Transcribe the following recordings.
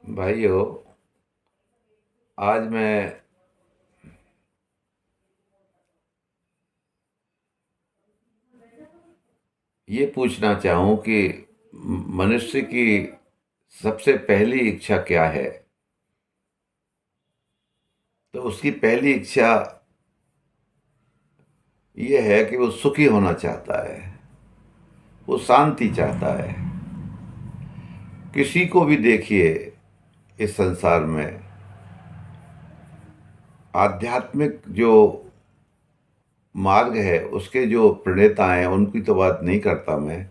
भाइयों, आज मैं ये पूछना चाहूँ कि मनुष्य की सबसे पहली इच्छा क्या है। तो उसकी पहली इच्छा ये है कि वो सुखी होना चाहता है, वो शांति चाहता है। किसी को भी देखिए इस संसार में आध्यात्मिक जो मार्ग है उसके जो प्रणेता हैं उनकी तो बात नहीं करता मैं,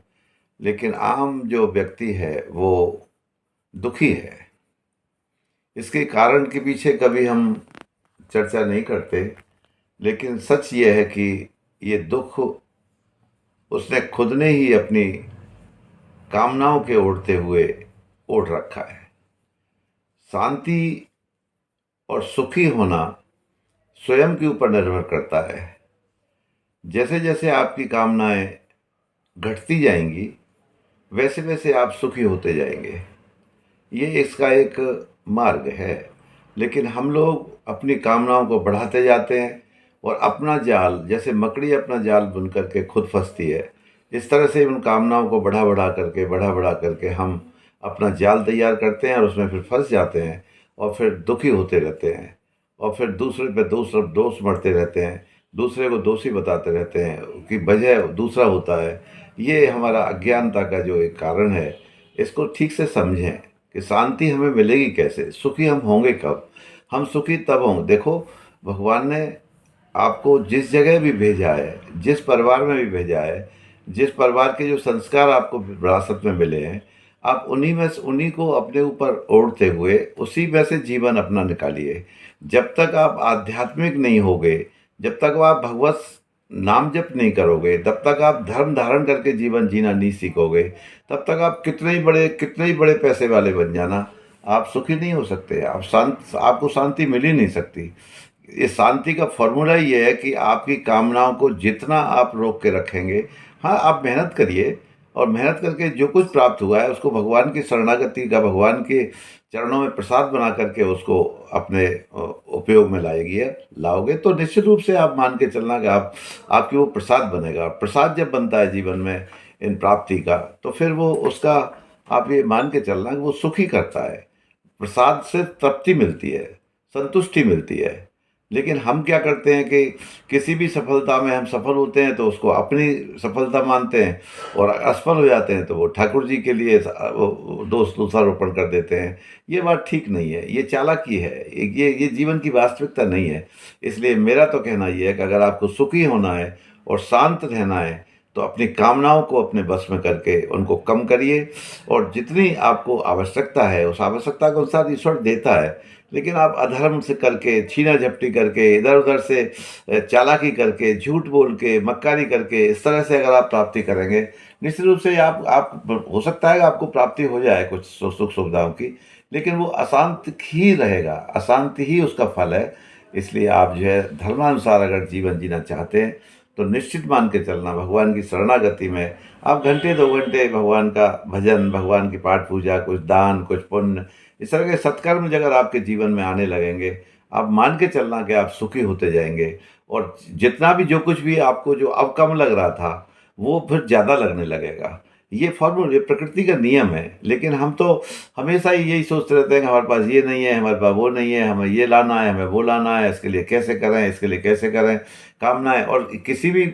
लेकिन आम जो व्यक्ति है वो दुखी है। इसके कारण के पीछे कभी हम चर्चा नहीं करते, लेकिन सच ये है कि ये दुख उसने खुद ने ही अपनी कामनाओं के ओढ़ते हुए ओढ़ रखा है। शांति और सुखी होना स्वयं के ऊपर निर्भर करता है। जैसे जैसे आपकी कामनाएं घटती जाएंगी वैसे वैसे आप सुखी होते जाएंगे। ये इसका एक मार्ग है। लेकिन हम लोग अपनी कामनाओं को बढ़ाते जाते हैं और अपना जाल, जैसे मकड़ी अपना जाल बुन करके खुद फंसती है, इस तरह से उन कामनाओं को बढ़ा बढ़ा करके हम अपना जाल तैयार करते हैं और उसमें फिर फंस जाते हैं और फिर दुखी होते रहते हैं और फिर दूसरे पे दूसरा दोष मढ़ते रहते हैं, दूसरे को दोषी बताते रहते हैं कि वजह दूसरा होता है। ये हमारा अज्ञानता का जो एक कारण है। इसको ठीक से समझें कि शांति हमें मिलेगी कैसे, सुखी हम होंगे कब। हम सुखी तब होंगे, देखो, भगवान ने आपको जिस जगह भी भेजा है, जिस परिवार में भी भेजा है, जिस परिवार के जो संस्कार आपको विरासत में मिले हैं, आप उन्हीं में से उन्हीं को अपने ऊपर ओढ़ते हुए उसी में से जीवन अपना निकालिए। जब तक आप आध्यात्मिक नहीं होगे, जब तक आप भगवत नाम जप नहीं करोगे, तब तक आप धर्म धारण करके जीवन जीना नहीं सीखोगे, तब तक आप कितने ही बड़े पैसे वाले बन जाना, आप सुखी नहीं हो सकते। आपको शांति मिल ही नहीं सकती। ये शांति का फॉर्मूला ये है कि आपकी कामनाओं को जितना आप रोक के रखेंगे, हाँ, आप मेहनत करिए और मेहनत करके जो कुछ प्राप्त हुआ है उसको भगवान की शरणागति का, भगवान के चरणों में प्रसाद बना करके उसको अपने उपयोग में लाओगे तो निश्चित रूप से आप मान के चलना कि आपकी वो प्रसाद बनेगा। प्रसाद जब बनता है जीवन में इन प्राप्ति का, तो फिर वो उसका आप ये मान के चलना कि वो सुखी करता है। प्रसाद से तृप्ति मिलती है, संतुष्टि मिलती है। लेकिन हम क्या करते हैं कि किसी भी सफलता में हम सफल होते हैं तो उसको अपनी सफलता मानते हैं, और असफल हो जाते हैं तो वो ठाकुर जी के लिए वो दोषारोपण कर देते हैं। ये बात ठीक नहीं है, ये चालाकी है, ये जीवन की वास्तविकता नहीं है। इसलिए मेरा तो कहना ये है कि अगर आपको सुखी होना है और शांत रहना है तो अपनी कामनाओं को अपने बस में करके उनको कम करिए, और जितनी आपको आवश्यकता है उस आवश्यकता के अनुसार ईश्वर देता है। लेकिन आप अधर्म से करके, छीना झपटी करके, इधर उधर से चालाकी करके, झूठ बोल के, मक्कारी करके, इस तरह से अगर आप प्राप्ति करेंगे, निश्चित रूप से आप हो सकता है कि आपको प्राप्ति हो जाए कुछ सुख सुविधाओं की, लेकिन वो अशांत ही रहेगा, अशांति ही उसका फल है। इसलिए आप जो है धर्मानुसार अगर जीवन जीना चाहते हैं तो निश्चित मान के चलना, भगवान की शरणागति में आप घंटे 2 घंटे भगवान का भजन, भगवान की पाठ पूजा, कुछ दान, कुछ पुण्य, इस तरह के सत्कर्म अगर आपके जीवन में आने लगेंगे, आप मान के चलना कि आप सुखी होते जाएंगे। और जितना भी जो कुछ भी आपको जो अब कम लग रहा था वो फिर ज़्यादा लगने लगेगा। ये प्रकृति का नियम है। लेकिन हम तो हमेशा ही यही सोचते रहते हैं कि हमारे पास ये नहीं है, हमारे पास वो नहीं है, हमें ये लाना है, हमें वो लाना है, इसके लिए कैसे करें, इसके लिए कैसे करें। कामनाएं, और किसी भी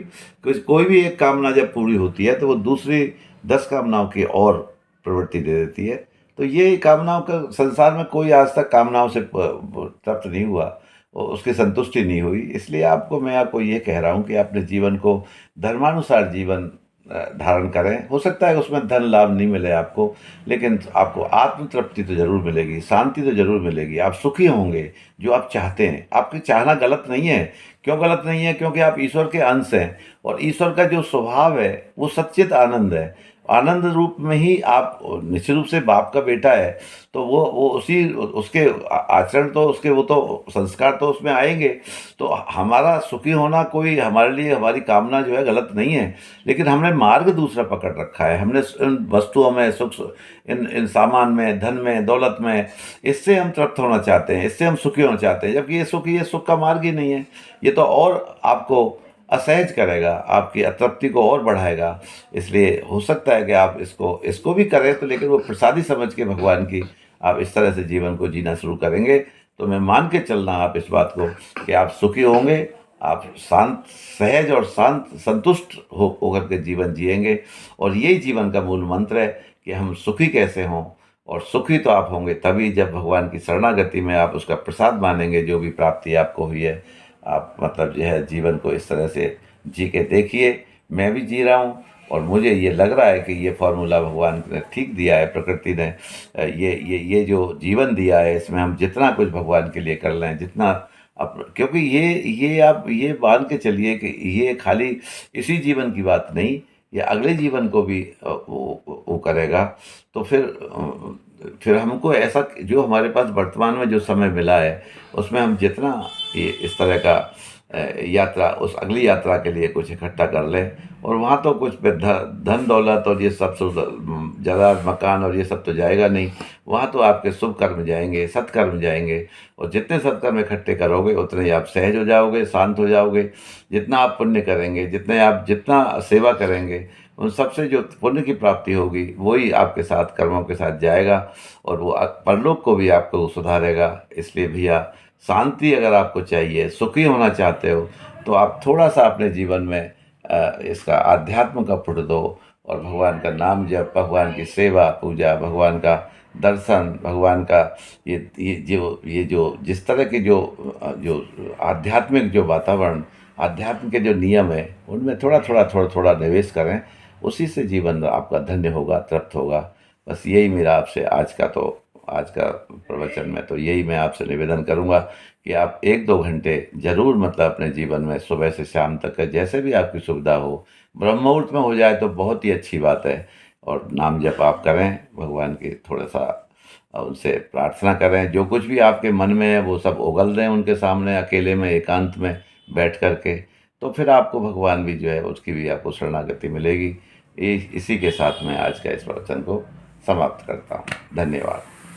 कोई भी एक कामना जब पूरी होती है तो वो दूसरी 10 कामनाओं की और प्रवृत्ति दे देती है। तो ये कामनाओं का संसार में कोई आज तक कामनाओं से तृप्त नहीं हुआ, उसकी संतुष्टि नहीं हुई। इसलिए मैं आपको ये कह रहा हूँ कि अपने जीवन को धर्मानुसार जीवन धारण करें। हो सकता है उसमें धन लाभ नहीं मिले आपको, लेकिन आपको आत्म तृप्ति तो जरूर मिलेगी, शांति तो जरूर मिलेगी, आप सुखी होंगे जो आप चाहते हैं। आपकी चाहना गलत नहीं है। क्यों गलत नहीं है? क्योंकि आप ईश्वर के अंश हैं और ईश्वर का जो स्वभाव है वो सच्चित आनंद है। आनंद रूप में ही आप निश्चित रूप से बाप का बेटा है, तो वो उसी उसके आचरण तो उसके वो तो संस्कार तो उसमें आएंगे। तो हमारा सुखी होना कोई हमारे लिए हमारी कामना जो है गलत नहीं है, लेकिन हमने मार्ग दूसरा पकड़ रखा है। हमने इन वस्तुओं में सुख, इन इन सामान में, धन में, दौलत में, इससे हम तृप्त होना चाहते हैं, इससे हम सुखी होना चाहते हैं, जबकि ये सुख का मार्ग ही नहीं है। ये तो और आपको असहज करेगा, आपकी अतृप्ति को और बढ़ाएगा। इसलिए हो सकता है कि आप इसको इसको भी करें, तो लेकिन वो प्रसादी समझ के भगवान की आप इस तरह से जीवन को जीना शुरू करेंगे, तो मैं मान के चलना आप इस बात को कि आप सुखी होंगे, आप शांत, सहज और शांत, संतुष्ट होकर के जीवन जिएंगे। और यही जीवन का मूल मंत्र है कि हम सुखी कैसे हों। और सुखी तो आप होंगे तभी जब भगवान की शरणागति में आप उसका प्रसाद मानेंगे, जो भी प्राप्ति आपको हुई है। आप मतलब जो है जीवन को इस तरह से जी के देखिए। मैं भी जी रहा हूँ और मुझे ये लग रहा है कि ये फॉर्मूला भगवान ने ठीक दिया है, प्रकृति ने ये जो जीवन दिया है, इसमें हम जितना कुछ भगवान के लिए कर लें, जितना क्योंकि ये आप ये मान के चलिए कि ये खाली इसी जीवन की बात नहीं, ये अगले जीवन को भी वो करेगा। तो फिर हमको ऐसा जो हमारे पास वर्तमान में जो समय मिला है, उसमें हम जितना ये इस तरह का यात्रा, उस अगली यात्रा के लिए कुछ इकट्ठा कर लें। और वहाँ तो कुछ धन दौलत और ये सब जगह मकान और ये सब तो जाएगा नहीं। वहाँ तो आपके शुभ कर्म जाएंगे, सत्कर्म जाएंगे। और जितने सत्कर्म इकट्ठे करोगे उतने ही आप सहज हो जाओगे, शांत हो जाओगे। जितना आप पुण्य करेंगे, जितना सेवा करेंगे, उन सबसे जो पुण्य की प्राप्ति होगी वही आपके साथ कर्मों के साथ जाएगा, और वो परलोक को भी आपको सुधारेगा। इसलिए भैया, शांति अगर आपको चाहिए, सुखी होना चाहते हो, तो आप थोड़ा सा अपने जीवन में इसका अध्यात्म का पुट दो, और भगवान का नाम जप, भगवान की सेवा पूजा, भगवान का दर्शन, भगवान का ये जो जिस तरह के जो आध्यात्मिक जो वातावरण, आध्यात्म के जो नियम है, उनमें थोड़ा थोड़ा निवेश करें। उसी से जीवन आपका धन्य होगा, तृप्त होगा। बस यही मेरा आपसे आज का प्रवचन में तो यही मैं आपसे निवेदन करूंगा कि आप 1-2 घंटे जरूर मतलब अपने जीवन में सुबह से शाम तक का, जैसे भी आपकी सुविधा हो, ब्रह्म मुहूर्त में हो जाए तो बहुत ही अच्छी बात है। और नाम जप आप करें, भगवान की थोड़ा सा उनसे प्रार्थना करें, जो कुछ भी आपके मन में है वो सब उगल दें उनके सामने, अकेले में एकांत में बैठ कर के। तो फिर आपको भगवान भी जो है उसकी भी आपको शरणागति मिलेगी। इसी के साथ मैं आज का इस प्रवचन को समाप्त करता हूँ। धन्यवाद।